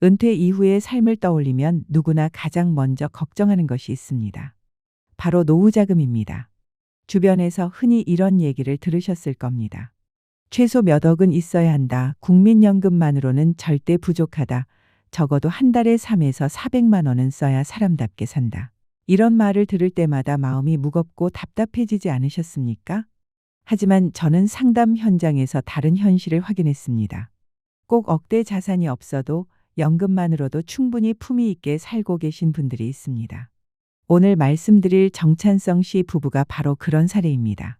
은퇴 이후의 삶을 떠올리면 누구나 가장 먼저 걱정하는 것이 있습니다. 바로 노후자금입니다. 주변에서 흔히 이런 얘기를 들으셨을 겁니다. 최소 몇 억은 있어야 한다. 국민연금만으로는 절대 부족하다. 적어도 한 달에 3에서 400만 원은 써야 사람답게 산다. 이런 말을 들을 때마다 마음이 무겁고 답답해지지 않으셨습니까? 하지만 저는 상담 현장에서 다른 현실을 확인했습니다. 꼭 억대 자산이 없어도 연금만으로도 충분히 품위 있게 살고 계신 분들이 있습니다. 오늘 말씀드릴 정찬성 씨 부부가 바로 그런 사례입니다.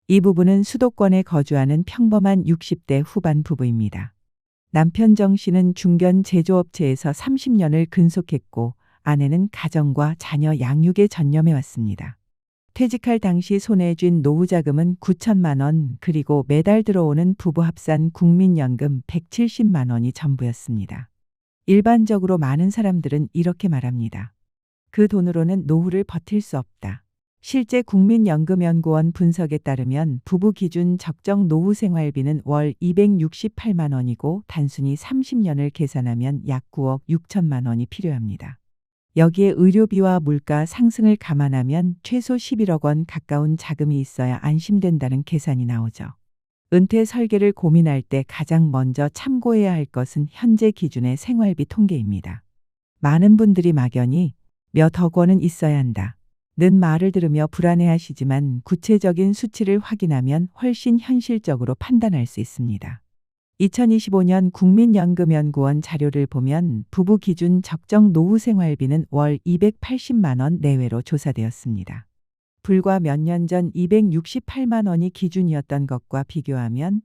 이 부부는 수도권에 거주하는 평범한 60대 후반 부부입니다. 남편 정 씨는 중견 제조업체에서 30년을 근속했고 아내는 가정과 자녀 양육에 전념해 왔습니다. 퇴직할 당시 손에 쥔 노후자금은 9천만 원, 그리고 매달 들어오는 부부 합산 국민연금 170만 원이 전부였습니다. 일반적으로 많은 사람들은 이렇게 말합니다. 그 돈으로는 노후를 버틸 수 없다. 실제 국민연금연구원 분석에 따르면 부부 기준 적정 노후 생활비는 월 268만 원이고 단순히 30년을 계산하면 약 9억 6천만 원이 필요합니다. 여기에 의료비와 물가 상승을 감안하면 최소 11억 원 가까운 자금이 있어야 안심된다는 계산이 나오죠. 은퇴 설계를 고민할 때 가장 먼저 참고해야 할 것은 현재 기준의 생활비 통계입니다. 많은 분들이 막연히 몇 억 원은 있어야 한다 는 말을 들으며 불안해하시지만 구체적인 수치를 확인하면 훨씬 현실적으로 판단할 수 있습니다. 2025년 국민연금연구원 자료를 보면 부부 기준 적정 노후 생활비는 월 280만 원 내외로 조사되었습니다. 불과 몇 년 전 268만 원이 기준이었던 것과 비교하면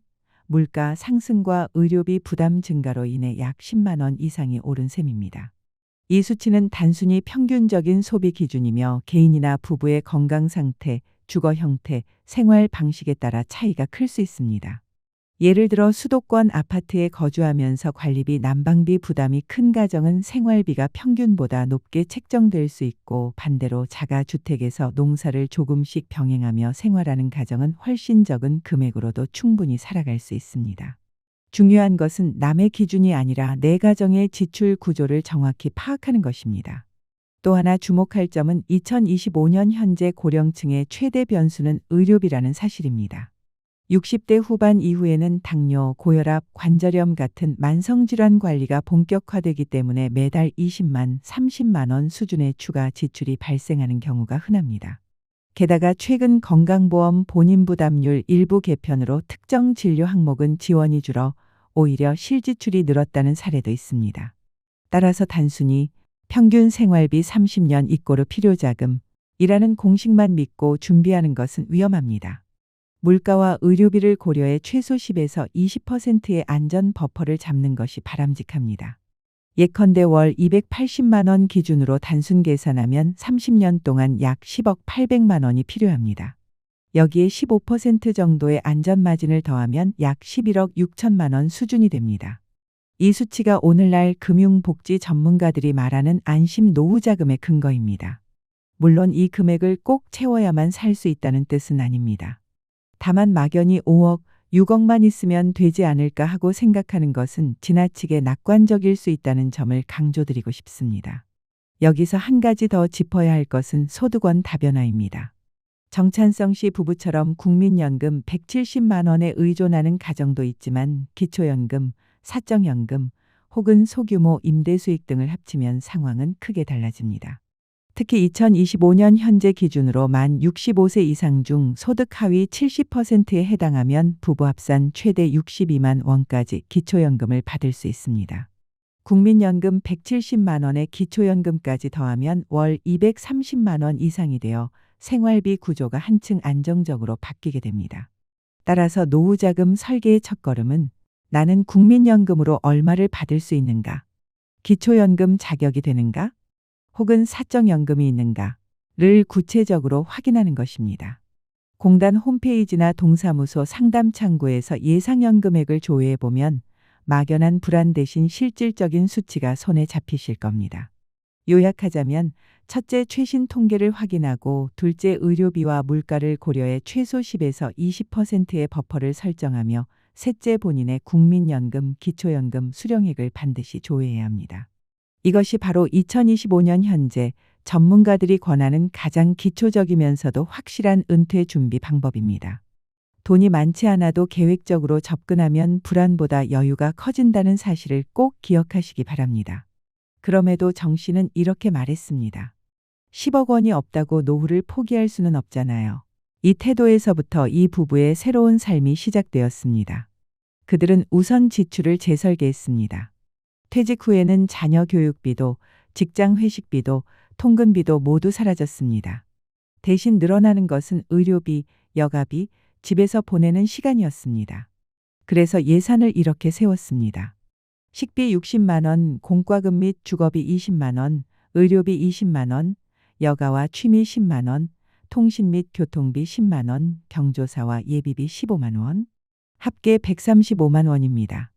물가 상승과 의료비 부담 증가로 인해 약 10만 원 이상이 오른 셈입니다. 이 수치는 단순히 평균적인 소비 기준이며 개인이나 부부의 건강 상태, 주거 형태, 생활 방식에 따라 차이가 클 수 있습니다. 예를 들어 수도권 아파트에 거주하면서 관리비, 난방비 부담이 큰 가정은 생활비가 평균보다 높게 책정될 수 있고 반대로 자가주택에서 농사를 조금씩 병행하며 생활하는 가정은 훨씬 적은 금액으로도 충분히 살아갈 수 있습니다. 중요한 것은 남의 기준이 아니라 내 가정의 지출 구조를 정확히 파악하는 것입니다. 또 하나 주목할 점은 2025년 현재 고령층의 최대 변수는 의료비라는 사실입니다. 60대 후반 이후에는 당뇨, 고혈압, 관절염 같은 만성질환 관리가 본격화되기 때문에 매달 20만, 30만 원 수준의 추가 지출이 발생하는 경우가 흔합니다. 게다가 최근 건강보험 본인부담률 일부 개편으로 특정 진료 항목은 지원이 줄어 오히려 실지출이 늘었다는 사례도 있습니다. 따라서 단순히 평균 생활비 30년 이꼬르 필요자금이라는 공식만 믿고 준비하는 것은 위험합니다. 물가와 의료비를 고려해 최소 10에서 20%의 안전 버퍼를 잡는 것이 바람직합니다. 예컨대 월 280만 원 기준으로 단순 계산하면 30년 동안 약 10억 800만 원이 필요합니다. 여기에 15% 정도의 안전마진을 더하면 약 11억 6천만 원 수준이 됩니다. 이 수치가 오늘날 금융복지 전문가들이 말하는 안심 노후자금의 근거입니다. 물론 이 금액을 꼭 채워야만 살 수 있다는 뜻은 아닙니다. 다만 막연히 5억, 6억만 있으면 되지 않을까 하고 생각하는 것은 지나치게 낙관적일 수 있다는 점을 강조드리고 싶습니다. 여기서 한 가지 더 짚어야 할 것은 소득원 다변화입니다. 정찬성 씨 부부처럼 국민연금 170만 원에 의존하는 가정도 있지만 기초연금, 사적연금 혹은 소규모 임대수익 등을 합치면 상황은 크게 달라집니다. 특히 2025년 현재 기준으로 만 65세 이상 중 소득 하위 70%에 해당하면 부부 합산 최대 62만 원까지 기초연금을 받을 수 있습니다. 국민연금 170만 원에 기초연금까지 더하면 월 230만 원 이상이 되어 생활비 구조가 한층 안정적으로 바뀌게 됩니다. 따라서 노후자금 설계의 첫걸음은 나는 국민연금으로 얼마를 받을 수 있는가? 기초연금 자격이 되는가? 혹은 사적연금이 있는가를 구체적으로 확인하는 것입니다. 공단 홈페이지나 동사무소 상담창구에서 예상연 금액을 조회해보면 막연한 불안 대신 실질적인 수치가 손에 잡히실 겁니다. 요약하자면 첫째, 최신 통계를 확인하고 둘째, 의료비와 물가를 고려해 최소 10에서 20%의 버퍼를 설정하며 셋째, 본인의 국민연금, 기초연금 수령액을 반드시 조회해야 합니다. 이것이 바로 2025년 현재 전문가들이 권하는 가장 기초적이면서도 확실한 은퇴 준비 방법입니다. 돈이 많지 않아도 계획적으로 접근하면 불안보다 여유가 커진다는 사실을 꼭 기억하시기 바랍니다. 그럼에도 정 씨는 이렇게 말했습니다. 10억 원이 없다고 노후를 포기할 수는 없잖아요. 이 태도에서부터 이 부부의 새로운 삶이 시작되었습니다. 그들은 우선 지출을 재설계했습니다. 퇴직 후에는 자녀 교육비도, 직장 회식비도, 통근비도 모두 사라졌습니다. 대신 늘어나는 것은 의료비, 여가비, 집에서 보내는 시간이었습니다. 그래서 예산을 이렇게 세웠습니다. 식비 60만 원, 공과금 및 주거비 20만 원, 의료비 20만 원, 여가와 취미 10만 원, 통신 및 교통비 10만 원, 경조사와 예비비 15만 원, 합계 135만 원입니다.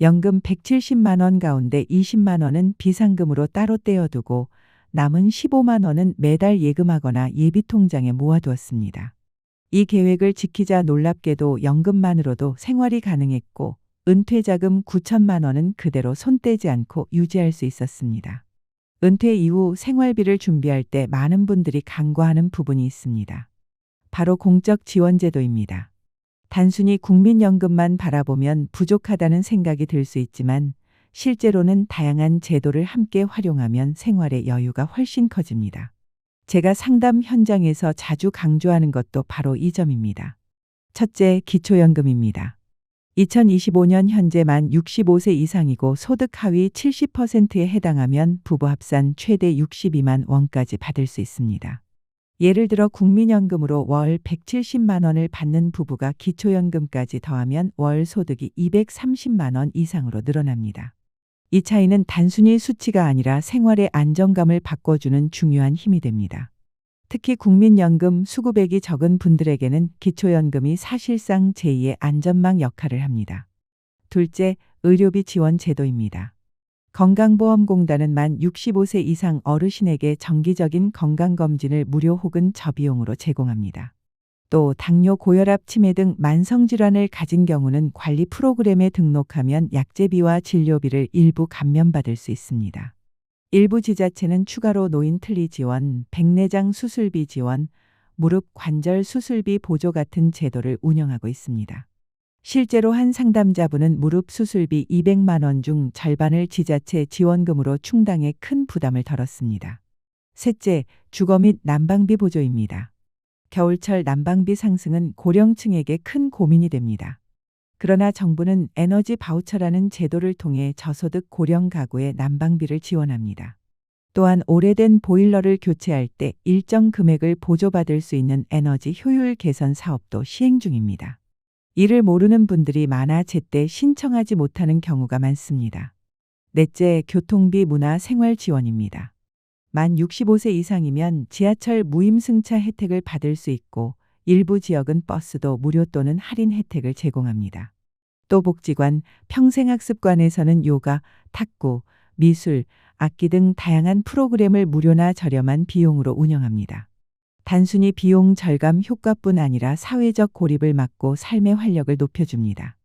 연금 170만 원 가운데 20만 원은 비상금으로 따로 떼어두고 남은 15만 원은 매달 예금하거나 예비통장에 모아두었습니다. 이 계획을 지키자 놀랍게도 연금만으로도 생활이 가능했고 은퇴자금 9천만 원은 그대로 손 떼지 않고 유지할 수 있었습니다. 은퇴 이후 생활비를 준비할 때 많은 분들이 간과하는 부분이 있습니다. 바로 공적 지원제도입니다. 단순히 국민연금만 바라보면 부족하다는 생각이 들 수 있지만 실제로는 다양한 제도를 함께 활용하면 생활의 여유가 훨씬 커집니다. 제가 상담 현장에서 자주 강조하는 것도 바로 이 점입니다. 첫째, 기초연금입니다. 2025년 현재 만 65세 이상이고 소득 하위 70%에 해당하면 부부 합산 최대 62만 원까지 받을 수 있습니다. 예를 들어 국민연금으로 월 170만 원을 받는 부부가 기초연금까지 더하면 월 소득이 230만 원 이상으로 늘어납니다. 이 차이는 단순히 수치가 아니라 생활의 안정감을 바꿔주는 중요한 힘이 됩니다. 특히 국민연금 수급액이 적은 분들에게는 기초연금이 사실상 제2의 안전망 역할을 합니다. 둘째, 의료비 지원 제도입니다. 건강보험공단은 만 65세 이상 어르신에게 정기적인 건강검진을 무료 혹은 저비용으로 제공합니다. 또 당뇨, 고혈압, 치매 등 만성질환을 가진 경우는 관리 프로그램에 등록하면 약제비와 진료비를 일부 감면받을 수 있습니다. 일부 지자체는 추가로 노인 틀니 지원, 백내장 수술비 지원, 무릎 관절 수술비 보조 같은 제도를 운영하고 있습니다. 실제로 한 상담자분은 무릎 수술비 200만 원 중 절반을 지자체 지원금으로 충당해 큰 부담을 덜었습니다. 셋째, 주거 및 난방비 보조입니다. 겨울철 난방비 상승은 고령층에게 큰 고민이 됩니다. 그러나 정부는 에너지 바우처라는 제도를 통해 저소득 고령 가구의 난방비를 지원합니다. 또한 오래된 보일러를 교체할 때 일정 금액을 보조받을 수 있는 에너지 효율 개선 사업도 시행 중입니다. 이를 모르는 분들이 많아 제때 신청하지 못하는 경우가 많습니다. 넷째, 교통비 문화 생활 지원입니다. 만 65세 이상이면 지하철 무임승차 혜택을 받을 수 있고 일부 지역은 버스도 무료 또는 할인 혜택을 제공합니다. 또 복지관, 평생학습관에서는 요가, 탁구, 미술, 악기 등 다양한 프로그램을 무료나 저렴한 비용으로 운영합니다. 단순히 비용 절감 효과뿐 아니라 사회적 고립을 막고 삶의 활력을 높여줍니다.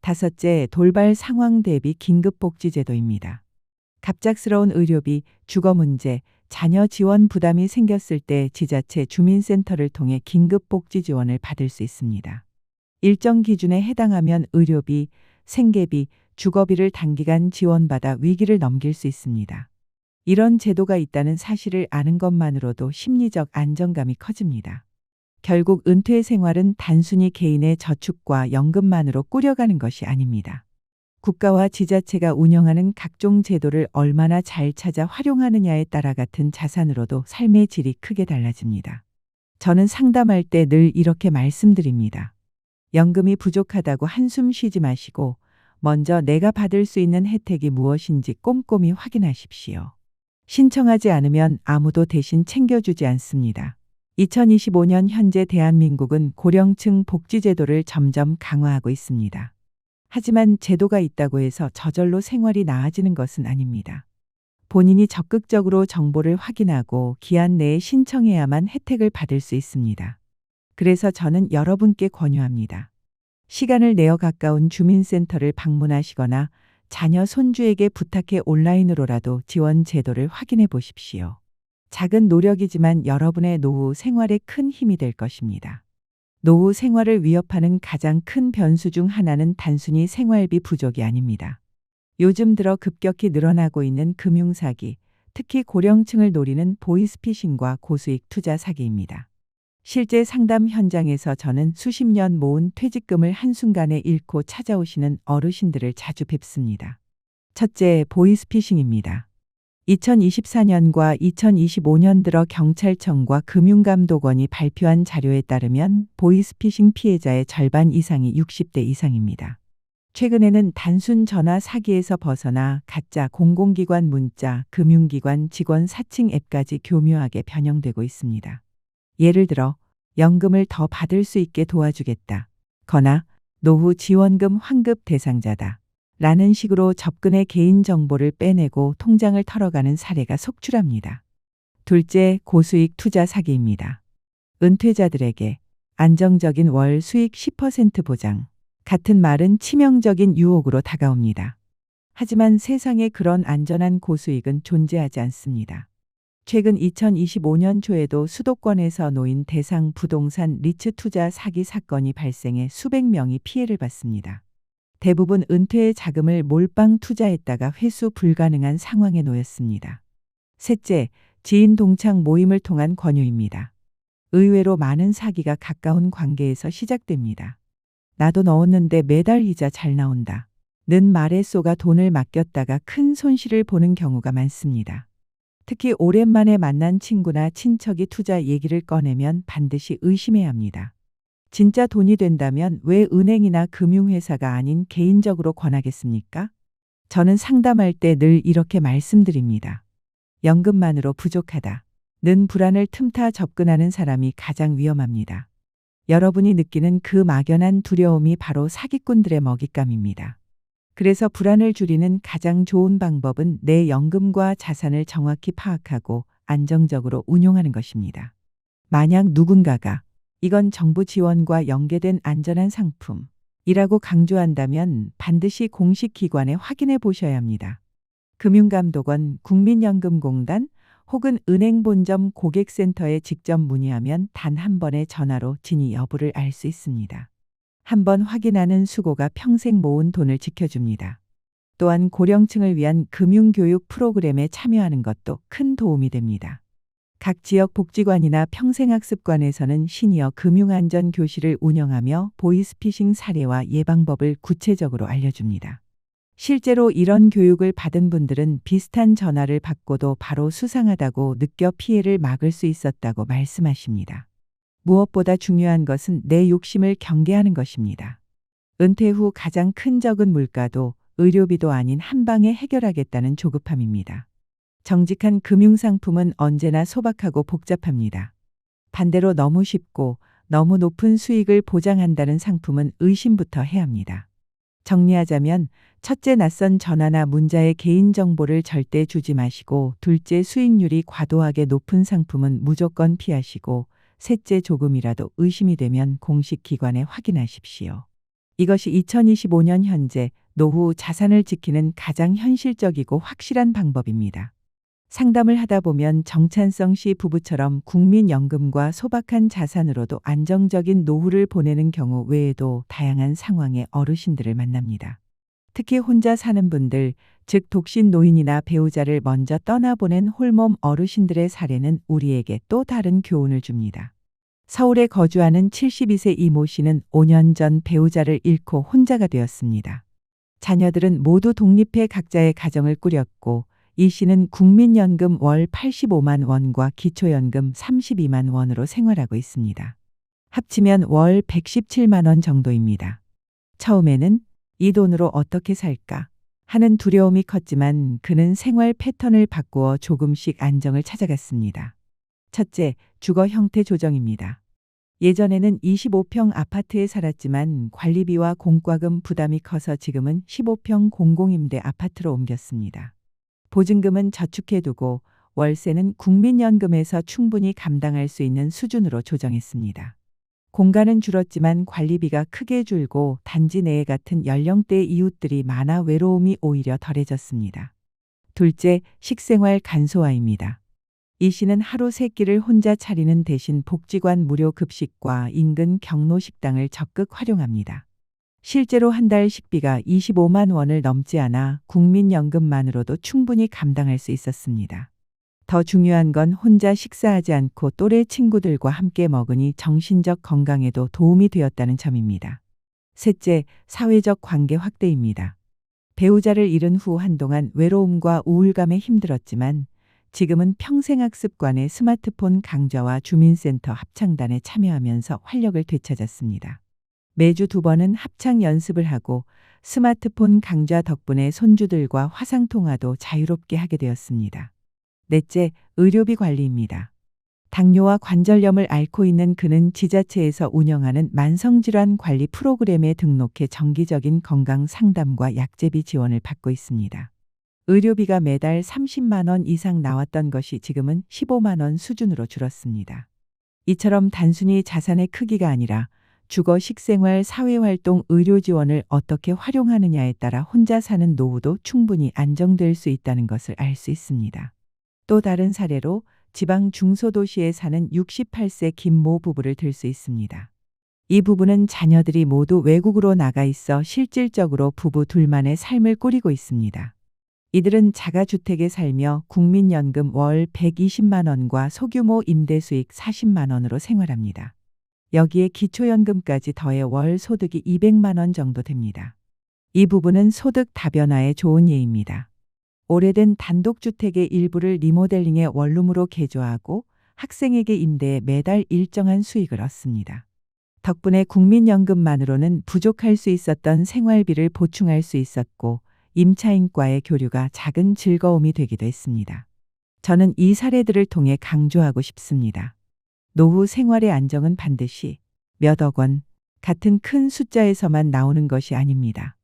다섯째, 돌발 상황 대비 긴급복지제도입니다. 갑작스러운 의료비, 주거 문제, 자녀 지원 부담이 생겼을 때 지자체 주민센터를 통해 긴급복지 지원을 받을 수 있습니다. 일정 기준에 해당하면 의료비, 생계비, 주거비를 단기간 지원받아 위기를 넘길 수 있습니다. 이런 제도가 있다는 사실을 아는 것만으로도 심리적 안정감이 커집니다. 결국 은퇴 생활은 단순히 개인의 저축과 연금만으로 꾸려가는 것이 아닙니다. 국가와 지자체가 운영하는 각종 제도를 얼마나 잘 찾아 활용하느냐에 따라 같은 자산으로도 삶의 질이 크게 달라집니다. 저는 상담할 때 늘 이렇게 말씀드립니다. 연금이 부족하다고 한숨 쉬지 마시고 먼저 내가 받을 수 있는 혜택이 무엇인지 꼼꼼히 확인하십시오. 신청하지 않으면 아무도 대신 챙겨주지 않습니다. 2025년 현재 대한민국은 고령층 복지제도를 점점 강화하고 있습니다. 하지만 제도가 있다고 해서 저절로 생활이 나아지는 것은 아닙니다. 본인이 적극적으로 정보를 확인하고 기한 내에 신청해야만 혜택을 받을 수 있습니다. 그래서 저는 여러분께 권유합니다. 시간을 내어 가까운 주민센터를 방문하시거나 자녀 손주에게 부탁해 온라인으로라도 지원 제도를 확인해 보십시오. 작은 노력이지만 여러분의 노후 생활에 큰 힘이 될 것입니다. 노후 생활을 위협하는 가장 큰 변수 중 하나는 단순히 생활비 부족이 아닙니다. 요즘 들어 급격히 늘어나고 있는 금융사기, 특히 고령층을 노리는 보이스피싱과 고수익 투자 사기입니다. 실제 상담 현장에서 저는 수십 년 모은 퇴직금을 한순간에 잃고 찾아오시는 어르신들을 자주 뵙습니다. 첫째, 보이스피싱입니다. 2024년과 2025년 들어 경찰청과 금융감독원이 발표한 자료에 따르면 보이스피싱 피해자의 절반 이상이 60대 이상입니다. 최근에는 단순 전화 사기에서 벗어나 가짜 공공기관 문자, 금융기관 직원 사칭 앱까지 교묘하게 변형되고 있습니다. 예를 들어 연금을 더 받을 수 있게 도와주겠다. 거나 노후 지원금 환급 대상자다. 라는 식으로 접근해 개인정보를 빼내고 통장을 털어가는 사례가 속출합니다. 둘째, 고수익 투자 사기입니다. 은퇴자들에게 안정적인 월 수익 10% 보장. 같은 말은 치명적인 유혹으로 다가옵니다. 하지만 세상에 그런 안전한 고수익은 존재하지 않습니다. 최근 2025년 초에도 수도권에서 놓인 대상 부동산 리츠 투자 사기 사건이 발생해 수백 명이 피해를 봤습니다. 대부분 은퇴의 자금을 몰빵 투자했다가 회수 불가능한 상황에 놓였습니다. 셋째, 지인 동창 모임을 통한 권유입니다. 의외로 많은 사기가 가까운 관계에서 시작됩니다. 나도 넣었는데 매달 이자 잘 나온다. 는 말에 쏘가 돈을 맡겼다가 큰 손실을 보는 경우가 많습니다. 특히 오랜만에 만난 친구나 친척이 투자 얘기를 꺼내면 반드시 의심해야 합니다. 진짜 돈이 된다면 왜 은행이나 금융회사가 아닌 개인적으로 권하겠습니까? 저는 상담할 때 늘 이렇게 말씀드립니다. 연금만으로 부족하다. 는 불안을 틈타 접근하는 사람이 가장 위험합니다. 여러분이 느끼는 그 막연한 두려움이 바로 사기꾼들의 먹잇감입니다. 그래서 불안을 줄이는 가장 좋은 방법은 내 연금과 자산을 정확히 파악하고 안정적으로 운용하는 것입니다. 만약 누군가가 이건 정부 지원과 연계된 안전한 상품이라고 강조한다면 반드시 공식 기관에 확인해 보셔야 합니다. 금융감독원, 국민연금공단 혹은 은행 본점 고객센터에 직접 문의하면 단 한 번의 전화로 진위 여부를 알 수 있습니다. 한번 확인하는 수고가 평생 모은 돈을 지켜줍니다. 또한 고령층을 위한 금융교육 프로그램에 참여하는 것도 큰 도움이 됩니다. 각 지역 복지관이나 평생학습관에서는 시니어 금융안전 교실을 운영하며 보이스피싱 사례와 예방법을 구체적으로 알려줍니다. 실제로 이런 교육을 받은 분들은 비슷한 전화를 받고도 바로 수상하다고 느껴 피해를 막을 수 있었다고 말씀하십니다. 무엇보다 중요한 것은 내 욕심을 경계하는 것입니다. 은퇴 후 가장 큰 적은 물가도 의료비도 아닌 한 방에 해결하겠다는 조급함입니다. 정직한 금융상품은 언제나 소박하고 복잡합니다. 반대로 너무 쉽고 너무 높은 수익을 보장한다는 상품은 의심부터 해야 합니다. 정리하자면 첫째, 낯선 전화나 문자의 개인정보를 절대 주지 마시고, 둘째, 수익률이 과도하게 높은 상품은 무조건 피하시고, 셋째, 조금이라도 의심이 되면 공식 기관에 확인하십시오. 이것이 2025년 현재 노후 자산을 지키는 가장 현실적이고 확실한 방법입니다. 상담을 하다 보면 정찬성 씨 부부처럼 국민연금과 소박한 자산으로도 안정적인 노후를 보내는 경우 외에도 다양한 상황의 어르신들을 만납니다. 특히 혼자 사는 분들, 즉 독신 노인이나 배우자를 먼저 떠나보낸 홀몸 어르신들의 사례는 우리에게 또 다른 교훈을 줍니다. 서울에 거주하는 72세 이모 씨는 5년 전 배우자를 잃고 혼자가 되었습니다. 자녀들은 모두 독립해 각자의 가정을 꾸렸고, 이 씨는 국민연금 월 85만 원과 기초연금 32만 원으로 생활하고 있습니다. 합치면 월 117만 원 정도입니다. 처음에는 이 돈으로 어떻게 살까 하는 두려움이 컸지만 그는 생활 패턴을 바꾸어 조금씩 안정을 찾아갔습니다. 첫째, 주거 형태 조정입니다. 예전에는 25평 아파트에 살았지만 관리비와 공과금 부담이 커서 지금은 15평 공공임대 아파트로 옮겼습니다. 보증금은 저축해두고 월세는 국민연금에서 충분히 감당할 수 있는 수준으로 조정했습니다. 공간은 줄었지만 관리비가 크게 줄고 단지 내에 같은 연령대 이웃들이 많아 외로움이 오히려 덜해졌습니다. 둘째, 식생활 간소화입니다. 이 씨는 하루 세 끼를 혼자 차리는 대신 복지관 무료 급식과 인근 경로 식당을 적극 활용합니다. 실제로 한 달 식비가 25만 원을 넘지 않아 국민연금만으로도 충분히 감당할 수 있었습니다. 더 중요한 건 혼자 식사하지 않고 또래 친구들과 함께 먹으니 정신적 건강에도 도움이 되었다는 점입니다. 셋째, 사회적 관계 확대입니다. 배우자를 잃은 후 한동안 외로움과 우울감에 힘들었지만 지금은 평생학습관의 스마트폰 강좌와 주민센터 합창단에 참여하면서 활력을 되찾았습니다. 매주 2번은 합창 연습을 하고 스마트폰 강좌 덕분에 손주들과 화상통화도 자유롭게 하게 되었습니다. 넷째, 의료비 관리입니다. 당뇨와 관절염을 앓고 있는 그는 지자체에서 운영하는 만성질환 관리 프로그램에 등록해 정기적인 건강 상담과 약제비 지원을 받고 있습니다. 의료비가 매달 30만 원 이상 나왔던 것이 지금은 15만 원 수준으로 줄었습니다. 이처럼 단순히 자산의 크기가 아니라 주거, 식생활, 사회활동, 의료 지원을 어떻게 활용하느냐에 따라 혼자 사는 노후도 충분히 안정될 수 있다는 것을 알 수 있습니다. 또 다른 사례로 지방 중소도시에 사는 68세 김모 부부를 들 수 있습니다. 이 부부는 자녀들이 모두 외국으로 나가 있어 실질적으로 부부 둘만의 삶을 꾸리고 있습니다. 이들은 자가주택에 살며 국민연금 월 120만 원과 소규모 임대 수익 40만 원으로 생활합니다. 여기에 기초연금까지 더해 월 소득이 200만 원 정도 됩니다. 이 부부는 소득 다변화에 좋은 예입니다. 오래된 단독주택의 일부를 리모델링해 원룸으로 개조하고 학생에게 임대해 매달 일정한 수익을 얻습니다. 덕분에 국민연금만으로는 부족할 수 있었던 생활비를 보충할 수 있었고 임차인과의 교류가 작은 즐거움이 되기도 했습니다. 저는 이 사례들을 통해 강조하고 싶습니다. 노후 생활의 안정은 반드시 몇억 원 같은 큰 숫자에서만 나오는 것이 아닙니다.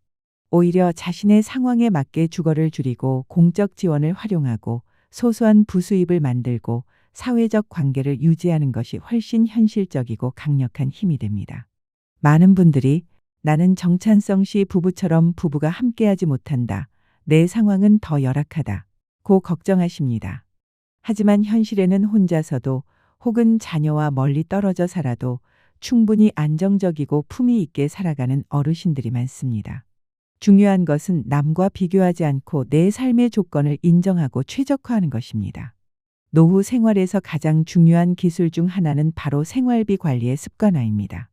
오히려 자신의 상황에 맞게 주거를 줄이고 공적 지원을 활용하고 소소한 부수입을 만들고 사회적 관계를 유지하는 것이 훨씬 현실적이고 강력한 힘이 됩니다. 많은 분들이 나는 정찬성 씨 부부처럼 부부가 함께하지 못한다. 내 상황은 더 열악하다. 고 걱정하십니다. 하지만 현실에는 혼자서도 혹은 자녀와 멀리 떨어져 살아도 충분히 안정적이고 품위 있게 살아가는 어르신들이 많습니다. 중요한 것은 남과 비교하지 않고 내 삶의 조건을 인정하고 최적화하는 것입니다. 노후 생활에서 가장 중요한 기술 중 하나는 바로 생활비 관리의 습관화입니다.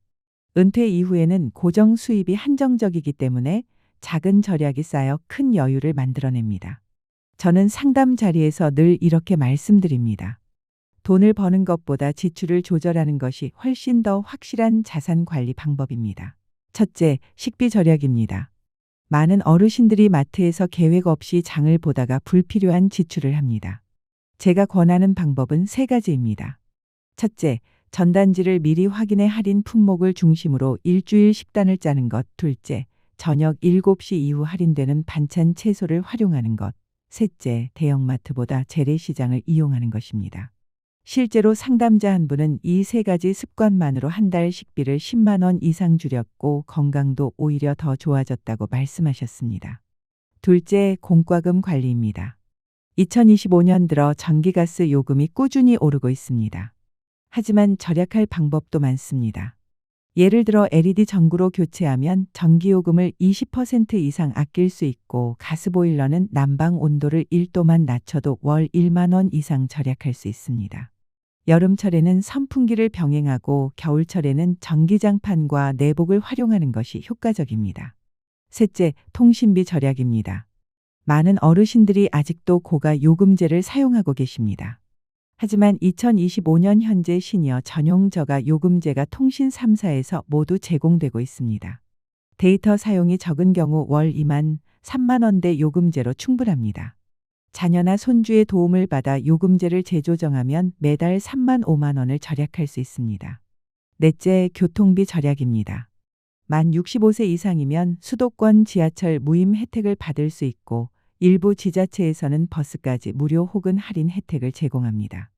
은퇴 이후에는 고정 수입이 한정적이기 때문에 작은 절약이 쌓여 큰 여유를 만들어냅니다. 저는 상담 자리에서 늘 이렇게 말씀드립니다. 돈을 버는 것보다 지출을 조절하는 것이 훨씬 더 확실한 자산 관리 방법입니다. 첫째, 식비 절약입니다. 많은 어르신들이 마트에서 계획 없이 장을 보다가 불필요한 지출을 합니다. 제가 권하는 방법은 3가지입니다. 첫째, 전단지를 미리 확인해 할인 품목을 중심으로 일주일 식단을 짜는 것. 둘째, 저녁 7시 이후 할인되는 반찬 채소를 활용하는 것. 셋째, 대형마트보다 재래시장을 이용하는 것입니다. 실제로 상담자 한 분은 이 3가지 습관만으로 한 달 식비를 10만 원 이상 줄였고 건강도 오히려 더 좋아졌다고 말씀하셨습니다. 둘째, 공과금 관리입니다. 2025년 들어 전기가스 요금이 꾸준히 오르고 있습니다. 하지만 절약할 방법도 많습니다. 예를 들어 LED 전구로 교체하면 전기요금을 20% 이상 아낄 수 있고 가스보일러는 난방 온도를 1도만 낮춰도 월 1만 원 이상 절약할 수 있습니다. 여름철에는 선풍기를 병행하고 겨울철에는 전기장판과 내복을 활용하는 것이 효과적입니다. 셋째, 통신비 절약입니다. 많은 어르신들이 아직도 고가 요금제를 사용하고 계십니다. 하지만 2025년 현재 시니어 전용 저가 요금제가 통신 3사에서 모두 제공되고 있습니다. 데이터 사용이 적은 경우 월 2만, 3만 원대 요금제로 충분합니다. 자녀나 손주의 도움을 받아 요금제를 재조정하면 매달 3만 5만 원을 절약할 수 있습니다. 넷째, 교통비 절약입니다. 만 65세 이상이면 수도권 지하철 무임 혜택을 받을 수 있고 일부 지자체에서는 버스까지 무료 혹은 할인 혜택을 제공합니다.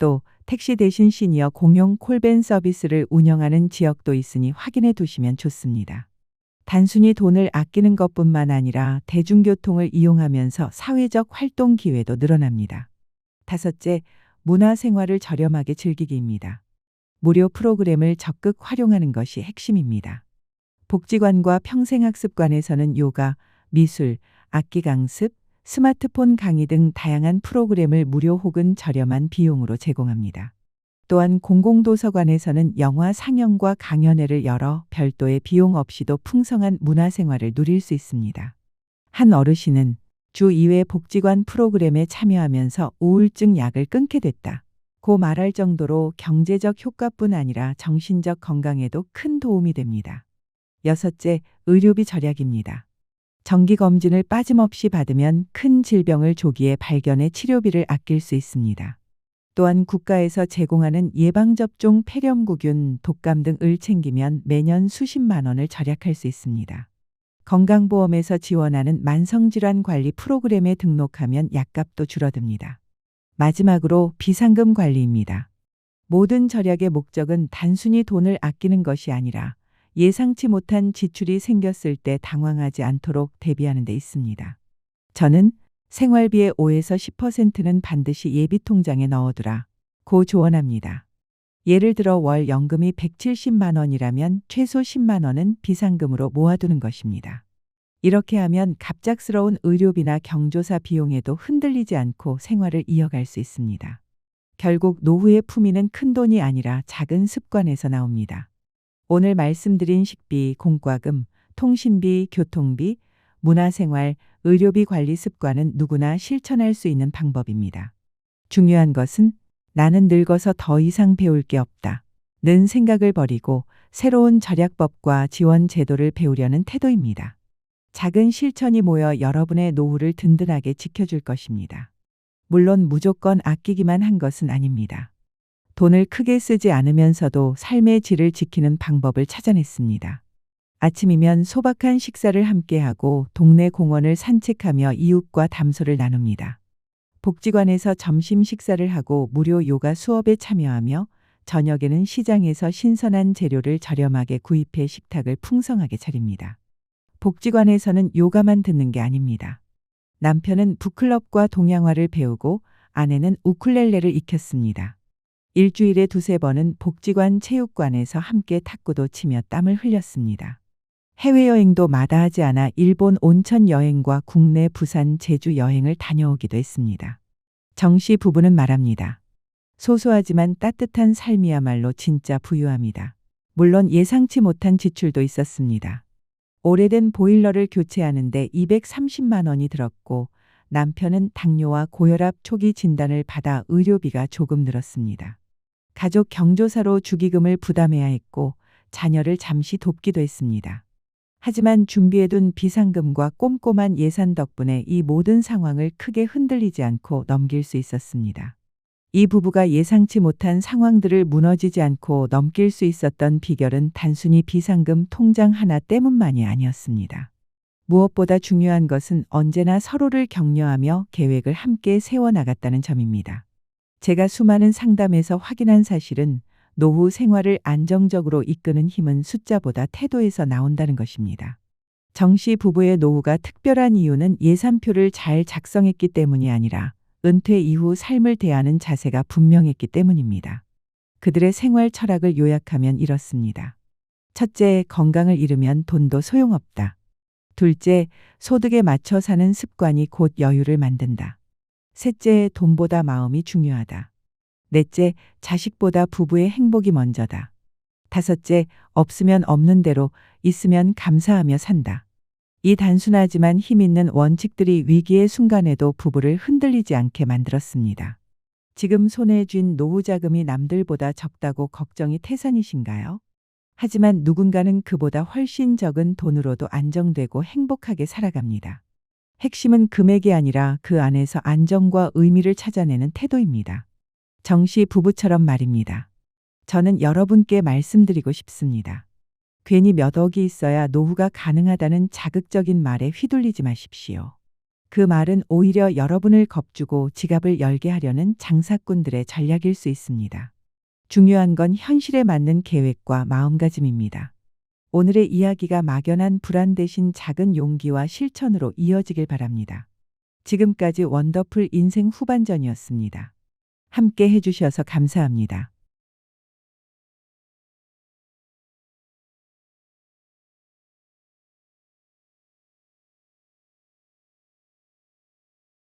또 택시 대신 시니어 공용 콜밴 서비스를 운영하는 지역도 있으니 확인해 두시면 좋습니다. 단순히 돈을 아끼는 것뿐만 아니라 대중교통을 이용하면서 사회적 활동 기회도 늘어납니다. 다섯째, 문화생활을 저렴하게 즐기기입니다. 무료 프로그램을 적극 활용하는 것이 핵심입니다. 복지관과 평생학습관에서는 요가, 미술, 악기 강습, 스마트폰 강의 등 다양한 프로그램을 무료 혹은 저렴한 비용으로 제공합니다. 또한 공공도서관에서는 영화 상영과 강연회를 열어 별도의 비용 없이도 풍성한 문화생활을 누릴 수 있습니다. 한 어르신은 주 2회 복지관 프로그램에 참여하면서 우울증 약을 끊게 됐다 고 말할 정도로 경제적 효과뿐 아니라 정신적 건강에도 큰 도움이 됩니다. 여섯째, 의료비 절약입니다. 정기검진을 빠짐없이 받으면 큰 질병을 조기에 발견해 치료비를 아낄 수 있습니다. 또한 국가에서 제공하는 예방접종 폐렴구균, 독감 등을 챙기면 매년 수십만 원을 절약할 수 있습니다. 건강보험에서 지원하는 만성질환 관리 프로그램에 등록하면 약값도 줄어듭니다. 마지막으로 비상금 관리입니다. 모든 절약의 목적은 단순히 돈을 아끼는 것이 아니라 예상치 못한 지출이 생겼을 때 당황하지 않도록 대비하는 데 있습니다. 저는 생활비의 5에서 10%는 반드시 예비통장에 넣어두라 고 조언합니다. 예를 들어 월 연금이 170만 원이라면 최소 10만 원은 비상금으로 모아두는 것입니다. 이렇게 하면 갑작스러운 의료비나 경조사 비용에도 흔들리지 않고 생활을 이어갈 수 있습니다. 결국 노후의 품위는 큰돈이 아니라 작은 습관에서 나옵니다. 오늘 말씀드린 식비, 공과금, 통신비, 교통비, 문화생활, 의료비 관리 습관은 누구나 실천할 수 있는 방법입니다. 중요한 것은 나는 늙어서 더 이상 배울 게 없다 는 생각을 버리고 새로운 절약법과 지원 제도를 배우려는 태도입니다. 작은 실천이 모여 여러분의 노후를 든든하게 지켜줄 것입니다. 물론 무조건 아끼기만 한 것은 아닙니다. 돈을 크게 쓰지 않으면서도 삶의 질을 지키는 방법을 찾아냈습니다. 아침이면 소박한 식사를 함께하고 동네 공원을 산책하며 이웃과 담소를 나눕니다. 복지관에서 점심 식사를 하고 무료 요가 수업에 참여하며 저녁에는 시장에서 신선한 재료를 저렴하게 구입해 식탁을 풍성하게 차립니다. 복지관에서는 요가만 듣는 게 아닙니다. 남편은 북클럽과 동양화를 배우고 아내는 우쿨렐레를 익혔습니다. 일주일에 2~3번은 복지관 체육관에서 함께 탁구도 치며 땀을 흘렸습니다. 해외여행도 마다하지 않아 일본 온천 여행과 국내 부산, 제주 여행을 다녀오기도 했습니다. 정 씨 부부는 말합니다. 소소하지만 따뜻한 삶이야말로 진짜 부유합니다. 물론 예상치 못한 지출도 있었습니다. 오래된 보일러를 교체하는데 230만 원이 들었고 남편은 당뇨와 고혈압 초기 진단을 받아 의료비가 조금 늘었습니다. 가족 경조사로 주기금을 부담해야 했고 자녀를 잠시 돕기도 했습니다. 하지만 준비해둔 비상금과 꼼꼼한 예산 덕분에 이 모든 상황을 크게 흔들리지 않고 넘길 수 있었습니다. 이 부부가 예상치 못한 상황들을 무너지지 않고 넘길 수 있었던 비결은 단순히 비상금 통장 하나 때문만이 아니었습니다. 무엇보다 중요한 것은 언제나 서로를 격려하며 계획을 함께 세워나갔다는 점입니다. 제가 수많은 상담에서 확인한 사실은 노후 생활을 안정적으로 이끄는 힘은 숫자보다 태도에서 나온다는 것입니다. 정 씨 부부의 노후가 특별한 이유는 예산표를 잘 작성했기 때문이 아니라 은퇴 이후 삶을 대하는 자세가 분명했기 때문입니다. 그들의 생활 철학을 요약하면 이렇습니다. 첫째, 건강을 잃으면 돈도 소용없다. 둘째, 소득에 맞춰 사는 습관이 곧 여유를 만든다. 셋째, 돈보다 마음이 중요하다. 넷째, 자식보다 부부의 행복이 먼저다. 다섯째, 없으면 없는 대로, 있으면 감사하며 산다. 이 단순하지만 힘있는 원칙들이 위기의 순간에도 부부를 흔들리지 않게 만들었습니다. 지금 손에 쥔 노후 자금이 남들보다 적다고 걱정이 태산이신가요? 하지만 누군가는 그보다 훨씬 적은 돈으로도 안정되고 행복하게 살아갑니다. 핵심은 금액이 아니라 그 안에서 안정과 의미를 찾아내는 태도입니다. 정 씨 부부처럼 말입니다. 저는 여러분께 말씀드리고 싶습니다. 괜히 몇 억이 있어야 노후가 가능하다는 자극적인 말에 휘둘리지 마십시오. 그 말은 오히려 여러분을 겁주고 지갑을 열게 하려는 장사꾼들의 전략일 수 있습니다. 중요한 건 현실에 맞는 계획과 마음가짐입니다. 오늘의 이야기가 막연한 불안 대신 작은 용기와 실천으로 이어지길 바랍니다. 지금까지 원더풀 인생 후반전이었습니다. 함께 해주셔서 감사합니다.